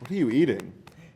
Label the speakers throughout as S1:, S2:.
S1: What are you eating?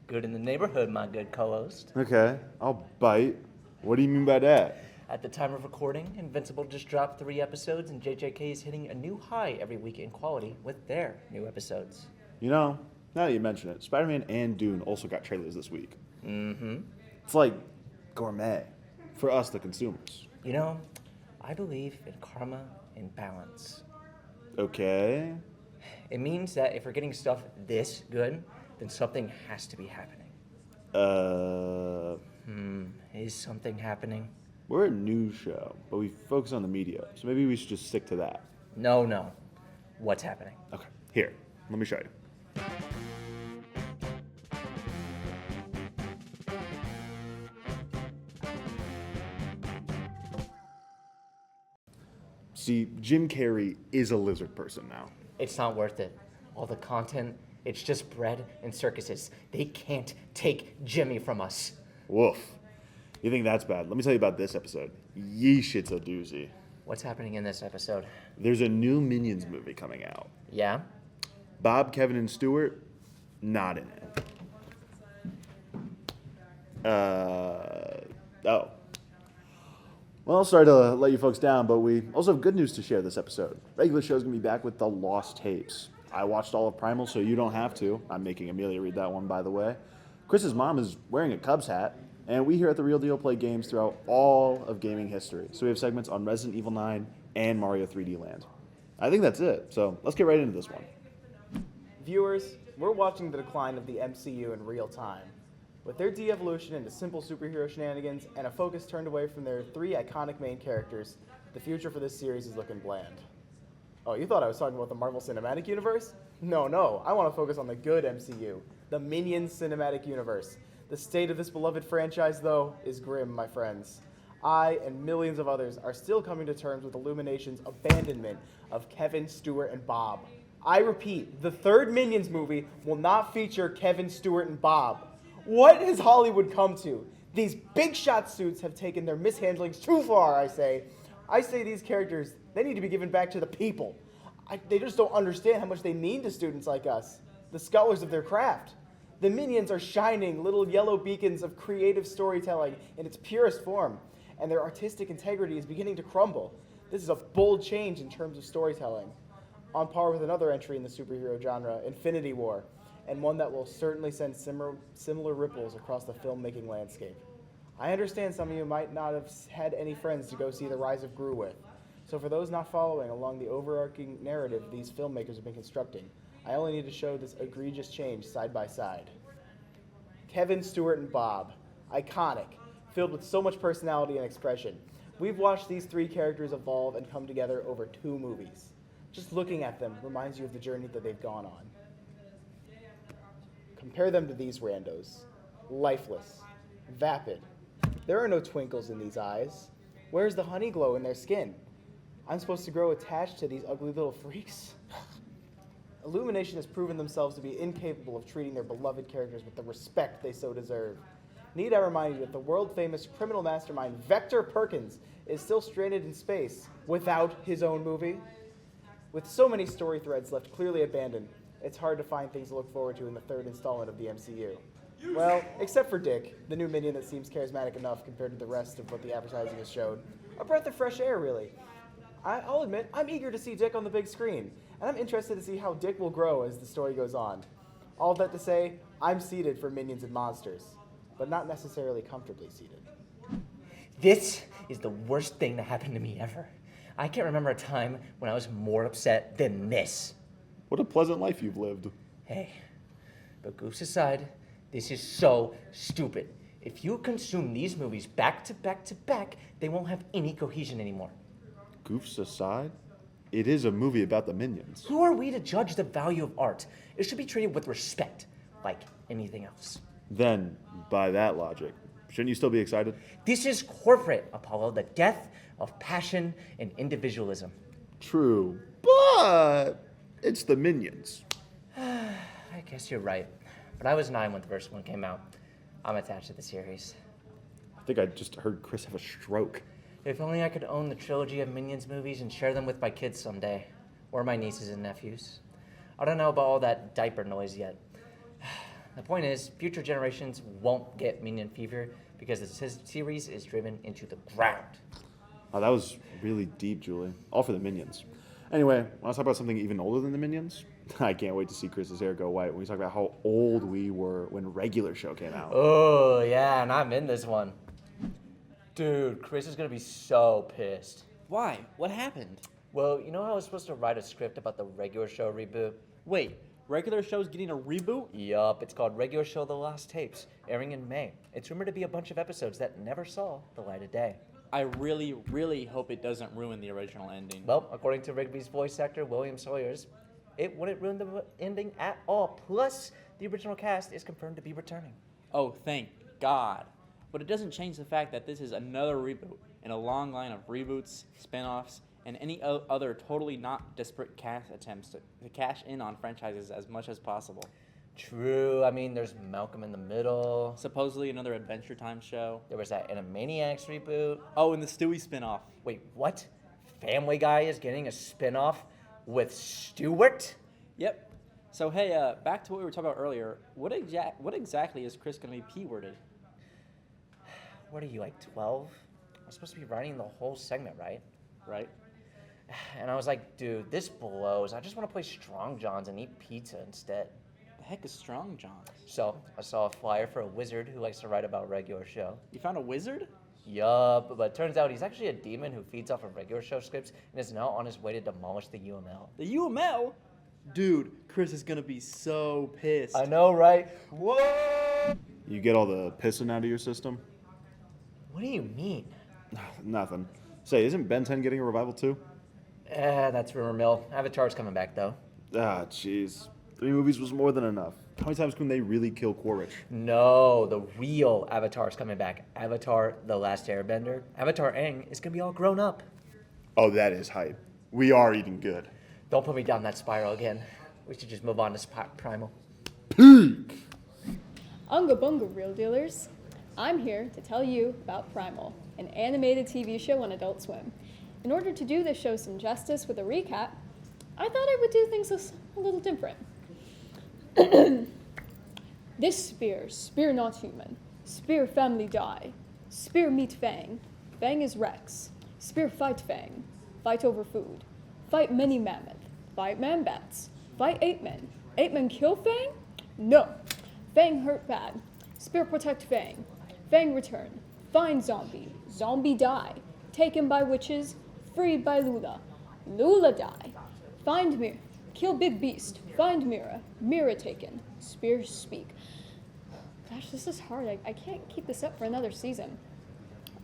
S2: Good in the neighborhood, my good co-host.
S1: Okay, I'll bite. What do you mean by that?
S2: At the time of recording, Invincible just dropped 3 episodes, and JJK is hitting a new high every week in quality with their new episodes.
S1: You know, now that you mention it, Spider-Man and Dune also got trailers this week.
S2: Mm-hmm.
S1: It's like gourmet for us, the consumers.
S2: You know, I believe in karma and balance.
S1: Okay.
S2: It means that if we're getting stuff this good, then something has to be happening. Is something happening?
S1: We're a news show, but we focus on the media, so maybe we should just stick to that.
S2: No. What's happening?
S1: Okay, here, let me show you. See, Jim Carrey is a lizard person now.
S2: It's not worth it. All the content, it's just bread and circuses. They can't take Jimmy from us.
S1: Woof. You think that's bad? Let me tell you about this episode. Yeesh, it's a doozy.
S2: What's happening in this episode?
S1: There's a new Minions movie coming out.
S2: Yeah?
S1: Bob, Kevin, and Stuart, not in it. Oh. Well, sorry to let you folks down, but we also have good news to share this episode. Regular show's gonna be back with The Lost Tapes. I watched all of Primal, so you don't have to. I'm making Amelia read that one, by the way. Chris's mom is wearing a Cubs hat, and we here at The Real Deal play games throughout all of gaming history. So we have segments on Resident Evil 9 and Mario 3D Land. I think that's it, so let's get right into this one.
S3: Viewers, we're watching the decline of the MCU in real time. With their de-evolution into simple superhero shenanigans and a focus turned away from their 3 iconic main characters, the future for this series is looking bland. Oh, you thought I was talking about the Marvel Cinematic Universe? No, I want to focus on the good MCU, the Minions Cinematic Universe. The state of this beloved franchise, though, is grim, my friends. I and millions of others are still coming to terms with Illumination's abandonment of Kevin, Stuart, and Bob. I repeat, the third Minions movie will not feature Kevin, Stuart, and Bob. What has Hollywood come to? These big shot suits have taken their mishandlings too far, I say. I say these characters, they need to be given back to the people. They just don't understand how much they mean to students like us, the scholars of their craft. The Minions are shining little yellow beacons of creative storytelling in its purest form, and their artistic integrity is beginning to crumble. This is a bold change in terms of storytelling, on par with another entry in the superhero genre, Infinity War, and one that will certainly send similar ripples across the filmmaking landscape. I understand some of you might not have had any friends to go see The Rise of Gru with, so for those not following along the overarching narrative these filmmakers have been constructing, I only need to show this egregious change side by side. Kevin, Stuart, and Bob. Iconic, filled with so much personality and expression. We've watched these 3 characters evolve and come together over 2 movies. Just looking at them reminds you of the journey that they've gone on. Compare them to these randos. Lifeless. Vapid. There are no twinkles in these eyes. Where's the honey glow in their skin? I'm supposed to grow attached to these ugly little freaks? Illumination has proven themselves to be incapable of treating their beloved characters with the respect they so deserve. Need I remind you that the world-famous criminal mastermind Vector Perkins is still stranded in space without his own movie? With so many story threads left clearly abandoned, it's hard to find things to look forward to in the 3rd installment of the MCU. Well, except for Dick, the new minion that seems charismatic enough compared to the rest of what the advertising has showed. A breath of fresh air, really. I'll admit, I'm eager to see Dick on the big screen, and I'm interested to see how Dick will grow as the story goes on. All of that to say, I'm seated for Minions and Monsters, but not necessarily comfortably seated.
S2: This is the worst thing that happened to me ever. I can't remember a time when I was more upset than this.
S1: What a pleasant life you've lived.
S2: Hey, but goofs aside, this is so stupid. If you consume these movies back to back to back, they won't have any cohesion anymore.
S1: Goofs aside, it is a movie about the Minions.
S2: Who are we to judge the value of art? It should be treated with respect, like anything else.
S1: Then, by that logic, shouldn't you still be excited?
S2: This is corporate, Apollo, the death of passion and individualism.
S1: True, but it's the Minions.
S2: I guess you're right. But I was 9 when the first one came out. I'm attached to the series.
S1: I think I just heard Chris have a stroke.
S2: If only I could own the trilogy of Minions movies and share them with my kids someday. Or my nieces and nephews. I don't know about all that diaper noise yet. The point is, future generations won't get Minion Fever because the series is driven into the ground.
S1: Oh, that was really deep, Julie. All for the Minions. Anyway, want to talk about something even older than the Minions? I can't wait to see Chris's hair go white when we talk about how old we were when Regular Show came out.
S2: Oh, yeah, and I'm in this one. Dude, Chris is going to be so pissed.
S4: Why? What happened?
S2: Well, you know how I was supposed to write a script about the Regular Show reboot?
S4: Wait, regular show's getting a reboot?
S2: Yup, it's called Regular Show The Lost Tapes, airing in May. It's rumored to be a bunch of episodes that never saw the light of day.
S4: I really, really hope it doesn't ruin the original ending.
S2: Well, according to Rigby's voice actor, William Sawyers, it wouldn't ruin the ending at all. Plus, the original cast is confirmed to be returning.
S4: Oh, thank God. But it doesn't change the fact that this is another reboot in a long line of reboots, spin-offs, and any other totally not disparate cast attempts to cash in on franchises as much as possible.
S2: True, I mean, there's Malcolm in the Middle.
S4: Supposedly another Adventure Time show.
S2: There was that Animaniacs reboot.
S4: Oh, and the Stewie spin-off.
S2: Wait, what? Family Guy is getting a spin-off with Stewart?
S4: Yep. So hey, back to what we were talking about earlier. What exactly is Chris going to be P-worded?
S2: What are you, like 12? I'm supposed to be writing the whole segment, right?
S4: Right?
S2: And I was like, dude, this blows. I just want to play Strong Johns and eat pizza instead.
S4: The heck is Strong Johns?
S2: So I saw a flyer for a wizard who likes to write about Regular Show.
S4: You found a wizard?
S2: Yup, but turns out he's actually a demon who feeds off of Regular Show scripts and is now on his way to demolish the UML.
S4: The UML? Dude, Chris is going to be so pissed.
S2: I know, right? What?
S1: You get all the pissing out of your system?
S2: What do you mean?
S1: Nothing. Say, isn't Ben 10 getting a revival too?
S2: That's rumor mill. Avatar's coming back, though.
S1: Ah, jeez. 3 movies was more than enough. How many times can they really kill Quaritch?
S2: No, the real Avatar's coming back. Avatar, The Last Airbender. Avatar Aang is going to be all grown up.
S1: Oh, that is hype. We are eating good.
S2: Don't put me down that spiral again. We should just move on to Primal.
S1: Peak!
S5: Unga bunga, real dealers. I'm here to tell you about Primal, an animated TV show on Adult Swim. In order to do this show some justice with a recap, I thought I would do things a little different. This spear not human. Spear family die. Spear meet Fang. Fang is Rex. Spear fight Fang. Fight over food. Fight many mammoth. Fight man bats. Fight 8 men. 8 men kill Fang? No. Fang hurt bad. Spear protect Fang. Fang return. Find zombie. Zombie die. Taken by witches. Freed by Lula. Lula die. Find Mir. Kill big beast. Find Mira. Mira taken. Spear speak. Gosh, this is hard. I can't keep this up for another season.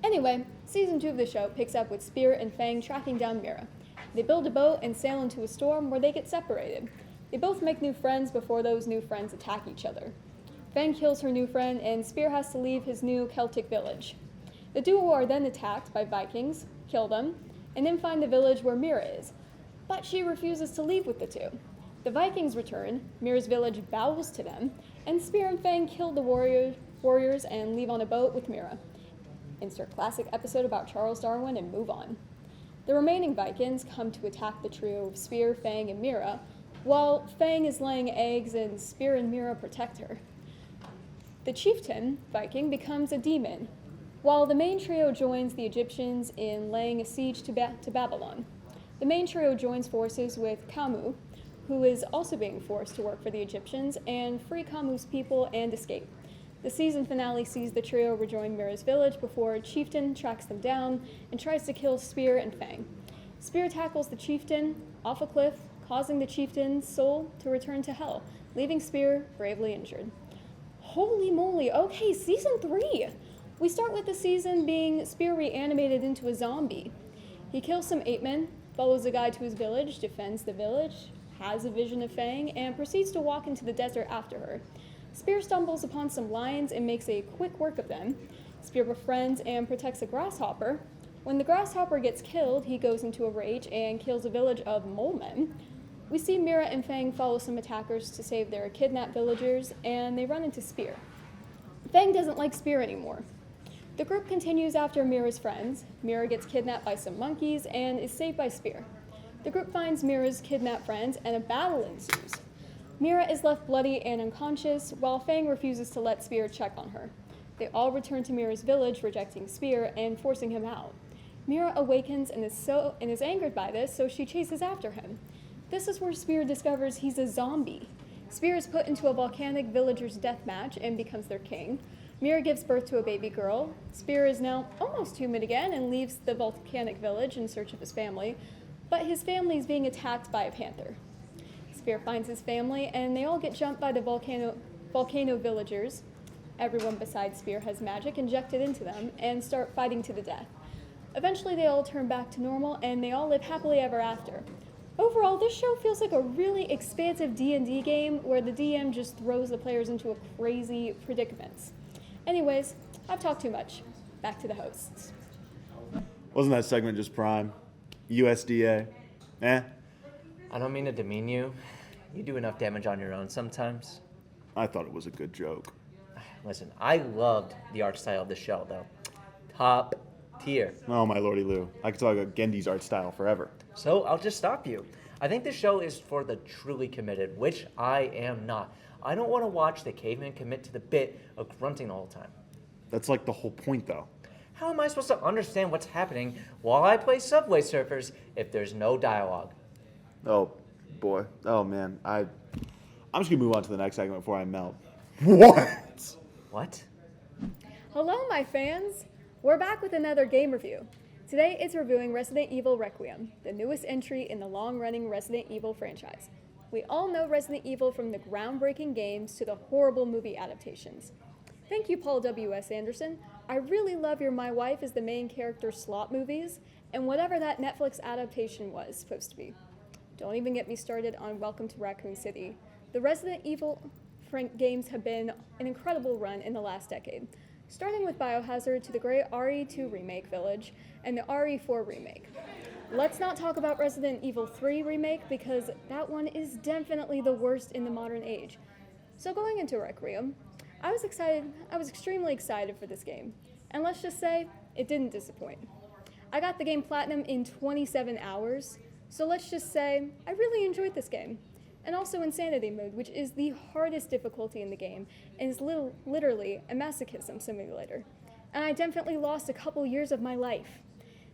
S5: Anyway, season 2 of the show picks up with Spear and Fang tracking down Mira. They build a boat and sail into a storm where they get separated. They both make new friends before those new friends attack each other. Fang kills her new friend, and Spear has to leave his new Celtic village. The duo are then attacked by Vikings, kill them, and then find the village where Mira is. But she refuses to leave with the two. The Vikings return, Mira's village bows to them, and Spear and Fang kill the warriors and leave on a boat with Mira. Insert classic episode about Charles Darwin and move on. The remaining Vikings come to attack the trio of Spear, Fang, and Mira, while Fang is laying eggs and Spear and Mira protect her. The chieftain, Viking, becomes a demon, while the main trio joins the Egyptians in laying a siege to Babylon. The main trio joins forces with Kamu, who is also being forced to work for the Egyptians, and free Kamu's people and escape. The season finale sees the trio rejoin Mira's village before Chieftain tracks them down and tries to kill Spear and Fang. Spear tackles the Chieftain off a cliff, causing the Chieftain's soul to return to hell, leaving Spear gravely injured. Holy moly, okay, season 3! We start with the season being Spear reanimated into a zombie. He kills some 8 men, follows a guy to his village, defends the village, has a vision of Fang, and proceeds to walk into the desert after her. Spear stumbles upon some lions and makes a quick work of them. Spear befriends and protects a grasshopper. When the grasshopper gets killed, he goes into a rage and kills a village of mole men. We see Mira and Fang follow some attackers to save their kidnapped villagers, and they run into Spear. Fang doesn't like Spear anymore. The group continues after Mira's friends. Mira gets kidnapped by some monkeys and is saved by Spear. The group finds Mira's kidnapped friends, and a battle ensues. Mira is left bloody and unconscious, while Fang refuses to let Spear check on her. They all return to Mira's village, rejecting Spear and forcing him out. Mira awakens and is angered by this, so she chases after him. This is where Spear discovers he's a zombie. Spear is put into a volcanic villagers' death match and becomes their king. Mira gives birth to a baby girl. Spear is now almost human again and leaves the volcanic village in search of his family, but his family is being attacked by a panther. Spear finds his family, and they all get jumped by the volcano villagers. Everyone besides Spear has magic injected into them and start fighting to the death. Eventually, they all turn back to normal, and they all live happily ever after. Overall, this show feels like a really expansive D&D game where the DM just throws the players into a crazy predicaments. Anyways, I've talked too much. Back to the hosts.
S1: Wasn't that segment just prime? USDA? Eh?
S2: I don't mean to demean you. You do enough damage on your own sometimes.
S1: I thought it was a good joke.
S2: Listen, I loved the art style of the show, though. Top tier.
S1: Oh, my lordy Lou. I could talk about Gendy's art style forever.
S2: So I'll just stop you. I think the show is for the truly committed, which I am not. I don't want to watch the caveman commit to the bit of grunting the whole time.
S1: That's like the whole point, though.
S2: How am I supposed to understand what's happening while I play Subway Surfers if there's no dialogue?
S1: Oh, boy. Oh, man. I'm just going to move on to the next segment before I melt. What?
S2: What?
S5: Hello, my fans! We're back with another game review. Today it's reviewing Resident Evil Requiem, the newest entry in the long-running Resident Evil franchise. We all know Resident Evil from the groundbreaking games to the horrible movie adaptations. Thank you, Paul W.S. Anderson. I really love your My Wife is the Main Character slot movies, and whatever that Netflix adaptation was supposed to be. Don't even get me started on Welcome to Raccoon City. The Resident Evil games have been an incredible run in the last decade, starting with Biohazard to the great RE2 remake Village and the RE4 remake. Let's not talk about Resident Evil 3 remake because that one is definitely the worst in the modern age. So going into Requiem, I was extremely excited for this game, and let's just say, it didn't disappoint. I got the game platinum in 27 hours, so let's just say, I really enjoyed this game. And also Insanity Mode, which is the hardest difficulty in the game, and is literally a masochism simulator. And I definitely lost a couple years of my life.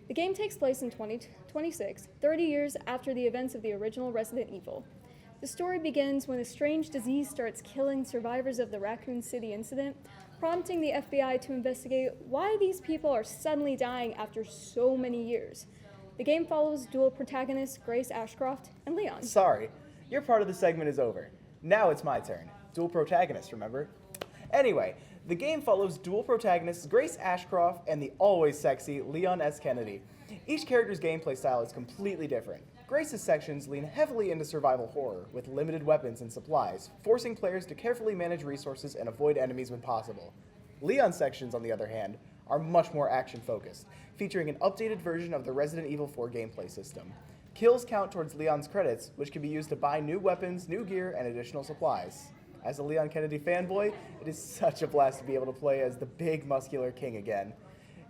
S5: The game takes place in 2026, 30 years after the events of the original Resident Evil. The story begins when a strange disease starts killing survivors of the Raccoon City incident, prompting the FBI to investigate why these people are suddenly dying after so many years. The game follows dual protagonists Grace Ashcroft and Leon.
S3: Sorry, your part of the segment is over. Now it's my turn. Dual protagonists, remember? Anyway, the game follows dual protagonists Grace Ashcroft and the always sexy Leon S. Kennedy. Each character's gameplay style is completely different. Grace's sections lean heavily into survival horror, with limited weapons and supplies, forcing players to carefully manage resources and avoid enemies when possible. Leon's sections, on the other hand, are much more action-focused, featuring an updated version of the Resident Evil 4 gameplay system. Kills count towards Leon's credits, which can be used to buy new weapons, new gear, and additional supplies. As a Leon Kennedy fanboy, it is such a blast to be able to play as the big, muscular king again.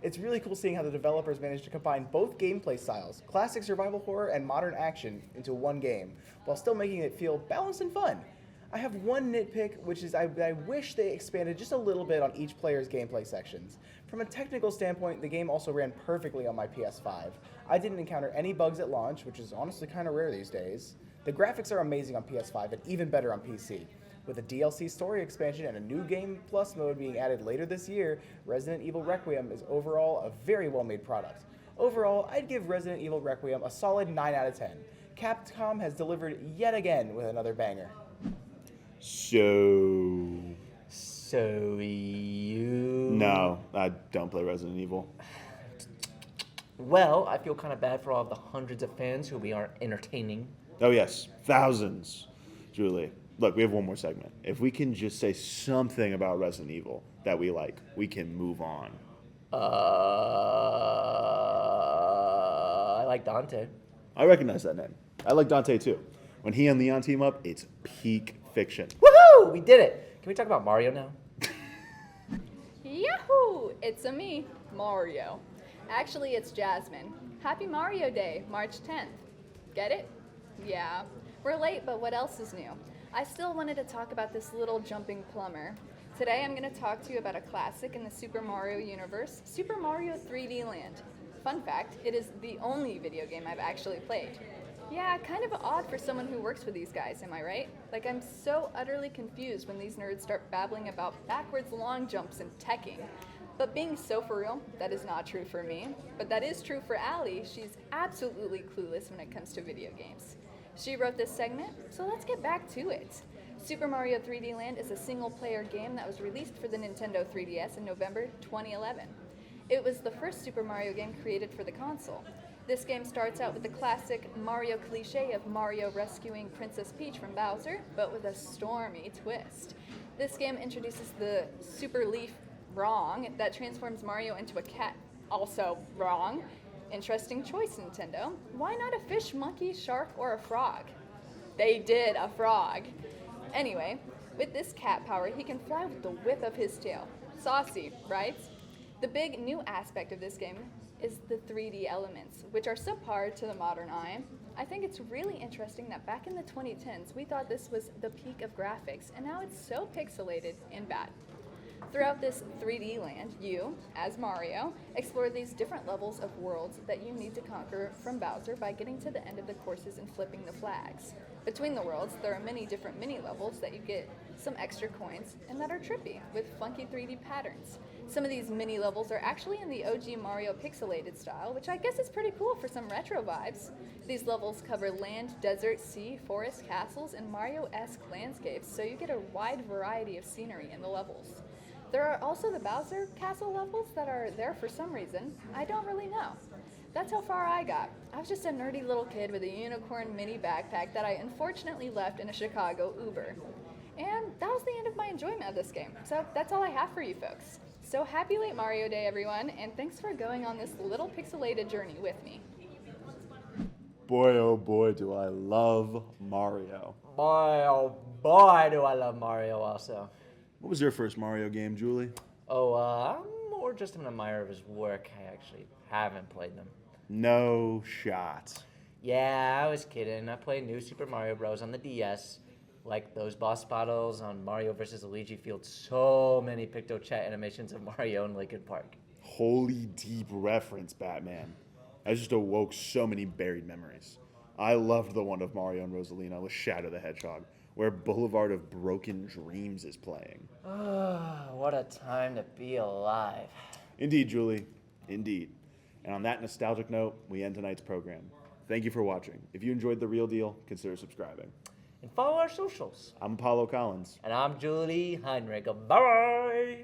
S3: It's really cool seeing how the developers managed to combine both gameplay styles, classic survival horror and modern action, into one game, while still making it feel balanced and fun. I have one nitpick, which is I wish they expanded just a little bit on each player's gameplay sections. From a technical standpoint, the game also ran perfectly on my PS5. I didn't encounter any bugs at launch, which is honestly kind of rare these days. The graphics are amazing on PS5 and even better on PC. With a DLC story expansion and a new Game Plus mode being added later this year, Resident Evil Requiem is overall a very well-made product. Overall, I'd give Resident Evil Requiem a solid 9 out of 10. Capcom has delivered yet again with another banger.
S2: So you...
S1: No, I don't play Resident Evil.
S2: Well, I feel kind of bad for all of the hundreds of fans who we are entertaining.
S1: Oh, yes. Thousands. Julie, look, we have one more segment. If we can just say something about Resident Evil that we like, we can move on.
S2: I like Dante.
S1: I recognize that name. I like Dante, too. When he and Leon team up, it's peak fiction.
S2: Woohoo! We did it! Can we talk about Mario now?
S6: Yahoo! It's a me, Mario. Actually, it's Jasmine. Happy Mario Day, March 10th. Get it? Yeah. We're late, but what else is new? I still wanted to talk about this little jumping plumber. Today I'm going to talk to you about a classic in the Super Mario universe, Super Mario 3D Land. Fun fact, it is the only video game I've actually played. Yeah, kind of odd for someone who works with these guys, am I right? Like, I'm so utterly confused when these nerds start babbling about backwards long jumps and teching. But being so for real, that is not true for me. But that is true for Allie. She's absolutely clueless when it comes to video games. She wrote this segment, so let's get back to it. Super Mario 3D Land is a single-player game that was released for the Nintendo 3DS in November 2011. It was the first Super Mario game created for the console. This game starts out with the classic Mario cliché of Mario rescuing Princess Peach from Bowser, but with a stormy twist. This game introduces the Super Leaf wrong that transforms Mario into a cat. Also wrong. Interesting choice, Nintendo. Why not a fish, monkey, shark, or a frog? They did a frog. Anyway, with this cat power, he can fly with the whip of his tail. Saucy, right? The big new aspect of this game is the 3D elements, which are subpar to the modern eye. I think it's really interesting that back in the 2010s, we thought this was the peak of graphics, and now it's so pixelated and bad. Throughout this 3D land, you, as Mario, explore these different levels of worlds that you need to conquer from Bowser by getting to the end of the courses and flipping the flags. Between the worlds, there are many different mini-levels that you get some extra coins and that are trippy, with funky 3D patterns. Some of these mini-levels are actually in the OG Mario pixelated style, which I guess is pretty cool for some retro vibes. These levels cover land, desert, sea, forest, castles, and Mario-esque landscapes, so you get a wide variety of scenery in the levels. There are also the Bowser Castle levels that are there for some reason. I don't really know. That's how far I got. I was just a nerdy little kid with a unicorn mini backpack that I unfortunately left in a Chicago Uber. And that was the end of my enjoyment of this game. So that's all I have for you folks. So happy late Mario Day, everyone, and thanks for going on this little pixelated journey with me.
S1: Boy, oh boy, do I love Mario.
S2: Boy, oh boy, do I love Mario also.
S1: What was your first Mario game, Julie?
S2: Oh, I'm more just an admirer of his work. I actually haven't played them.
S1: No shot.
S2: Yeah, I was kidding. I played New Super Mario Bros. On the DS. Like those boss battles on Mario vs. Luigi Field. So many PictoChat animations of Mario in Linkin Park.
S1: Holy deep reference, Batman. I just awoke so many buried memories. I loved the one of Mario and Rosalina with Shadow the Hedgehog, where Boulevard of Broken Dreams is playing.
S2: Oh, what a time to be alive.
S1: Indeed, Julie. Indeed. And on that nostalgic note, we end tonight's program. Thank you for watching. If you enjoyed The Real Deal, consider subscribing.
S2: And follow our socials.
S1: I'm Apollo Collins.
S2: And I'm Julie Heinrich. Bye!